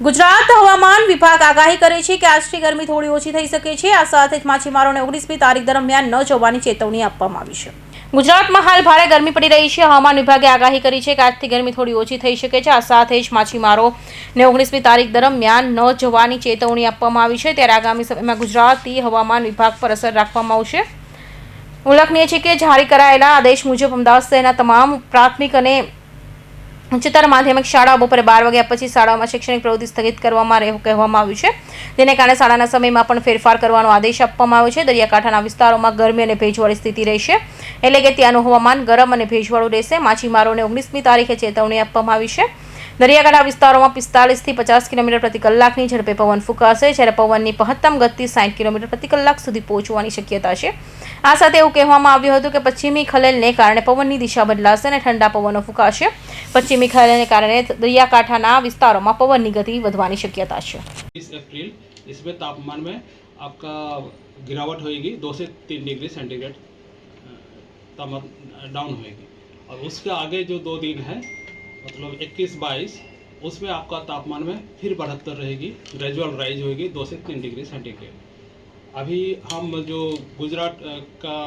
ગુજરાત હવામાન વિભાગ આગાહી કરે છે કે આજથી ગરમી થોડી ઓછી થઈ શકે છે। આ સાથે જ માછીમારોને 19મી તારીખ દરમિયાન ન જવાની ચેતવણી આપવામાં આવી છે। ગુજરાતમાં હાલ ભારે ગરમી પડી રહી છે। હવામાન વિભાગે આગાહી કરી છે કે આજથી ગરમી થોડી ઓછી થઈ શકે છે। આ સાથે જ માછીમારોને 19મી તારીખ દરમિયાન ન જવાની ચેતવણી આપવામાં આવી છે। ત્યારે આગામી સમયમાં ગુજરાતી હવામાન વિભાગ પર અસર રાખવામાં આવશે। ઉલ્લેખનીય છે કે જારી કરાયેલા આદેશ મુજબ અમદાવાદ શહેરના તમામ પ્રાથમિક અને ઉચ્ચતર માધ્યમિક શાળાઓ બપોરે 12 વાગ્યા પછી શાળાઓમાં શૈક્ષણિક પ્રવૃત્તિ સ્થગિત કરવામાં કહેવામાં આવ્યું છે। તેને કારણે શાળાના સમયમાં પણ ફેરફાર કરવાનો આદેશ આપવામાં આવ્યો છે। દરિયાકાંઠાના વિસ્તારોમાં ગરમી અને ભેજવાળી સ્થિતિ રહેશે, એટલે કે ત્યાંનું હવામાન ગરમ અને ભેજવાળું રહેશે। માછીમારોને 19મી તારીખે ચેતવણી આપવામાં આવી છે। દરિયાકાંઠા વિસ્તારોમાં 45 થી 50 કિલોમીટર પ્રતિ કલાકની ઝડપે પવન ફૂંકાશે, જ્યારે પવનની મહત્તમ ગતિ 60 કિલોમીટર પ્રતિ કલાક સુધી પહોંચવાની શક્યતા છે। આ સાથે એવું કહેવામાં આવ્યું હતું કે પશ્ચિમી ખલેલને કારણે પવનની દિશા બદલાશે અને ઠંડા પવનો ફૂંકાશે। પશ્ચિમી ખલેલને કારણે દરિયાકાંઠાના વિસ્તારોમાં પવનની ગતિ વધવાની શક્યતા છે। 20 अप्रैल इसमें तापमान में आपका गिरावट होएगी 2 से 3 डिग्री सेंटीग्रेड तापमान डाउन होएगी। और उसके आगे जो 2 दिन है मतलब 21-22 उसमें आपका तापमान में फिर बढ़ोत्तर रहेगी, ग्रेजुअल राइज होएगी 2 से 3 डिग्री सेंटीग्रेड। अभी हम जो गुजरात का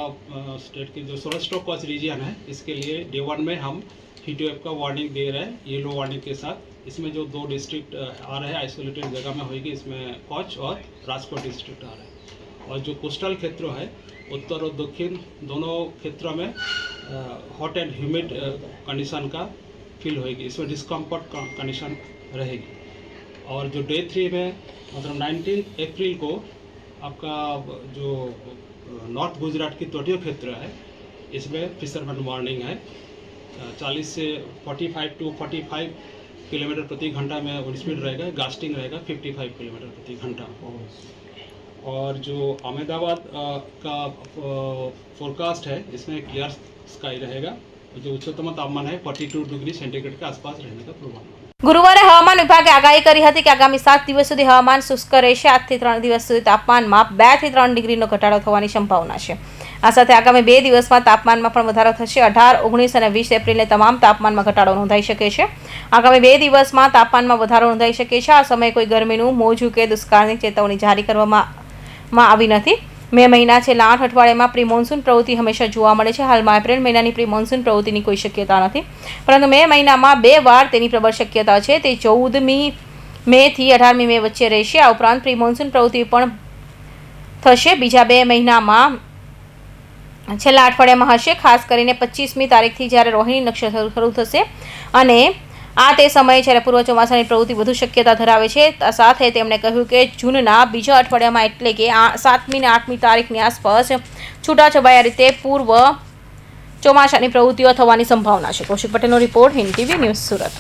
स्टेट के जो सौराष्ट्र कच्छ रीजन है इसके लिए डे 1 में हम हीट वेव का वार्निंग दे रहे हैं, येलो वार्निंग के साथ। इसमें जो 2 डिस्ट्रिक्ट आ रहे हैं आइसोलेटेड जगह में होगी, इसमें कच्छ और राजकोट डिस्ट्रिक्ट आ रहे हैं। और जो कोस्टल क्षेत्रों है उत्तर और दक्षिण दोनों क्षेत्रों में हॉट एंड ह्यूमिड कंडीशन का फील होगी, इसमें डिस्कम्फर्ट कंडीशन रहेगी। और जो डे 3 में मतलब 19 अप्रैल को आपका जो नॉर्थ गुजरात की तटीय क्षेत्र है इसमें फिशरमैन वार्निंग है। 40 से 45 टू 45 किलोमीटर प्रति घंटा में विंड स्पीड रहेगा, गास्टिंग रहेगा 55 किलोमीटर प्रति घंटा। और जो अहमदाबाद का फोरकास्ट है इसमें क्लियर स्काई रहेगा। जो उच्चतम तापमान है 42 डिग्री सेंटीग्रेड के आसपास रहने का पूर्वानुमान। ગુરુવારે હવામાન વિભાગે આગાહી કરી હતી કે આગામી 7 દિવસ સુધી હવામાન શુષ્ક રહેશે। આજથી 3 દિવસ સુધી તાપમાનમાં 2 થી 3 ડિગ્રીનો ઘટાડો થવાની સંભાવના છે। આ સાથે આગામી 2 દિવસમાં તાપમાનમાં પણ વધારો થશે। 18, 19 અને 20 એપ્રિલને તમામ તાપમાનમાં ઘટાડો નોંધાઈ શકે છે। આગામી 2 દિવસમાં તાપમાનમાં વધારો નોંધાઈ શકે છે। આ સમયે કોઈ ગરમીનું મોજું કે દુષ્કાળની ચેતવણી જારી કરવામાં આવી નથી। મે મહિના છેલ્લા 8 અઠવાડિયામાં પ્રી મોન્સૂન પ્રવૃત્તિ હંમેશા જોવા મળે છે। હાલમાં એપ્રિલ મહિનાની પ્રી મોન્સૂન પ્રવૃત્તિની કોઈ શક્યતા નથી, પરંતુ મે મહિનામાં 2 વાર તેની પ્રબળ શક્યતા છે। તે 14મી મે થી 18મી મે વચ્ચે રહેશે। આ ઉપરાંત પ્રી મોન્સૂન પ્રવૃત્તિ પણ થશે બીજા 2 મહિનામાં છેલ્લા અઠવાડિયામાં હશે, ખાસ કરીને 25મી તારીખથી જ્યારે રોહિણી નક્ષત્ર શરૂ થશે અને આ તે સમયે જ્યારે પૂર્વ ચોમાસાની પ્રવૃત્તિ વધુ શક્યતા ધરાવે છે। સાથે તેમણે કહ્યું કે જૂનના બીજા અઠવાડિયામાં એટલે કે 7મી અને 8મી તારીખની આસપાસ છૂટાછવાયા રીતે પૂર્વ ચોમાસાની પ્રવૃત્તિઓ થવાની સંભાવના છે। કૌશિક પટેલનો report, Hind TV news, Surat.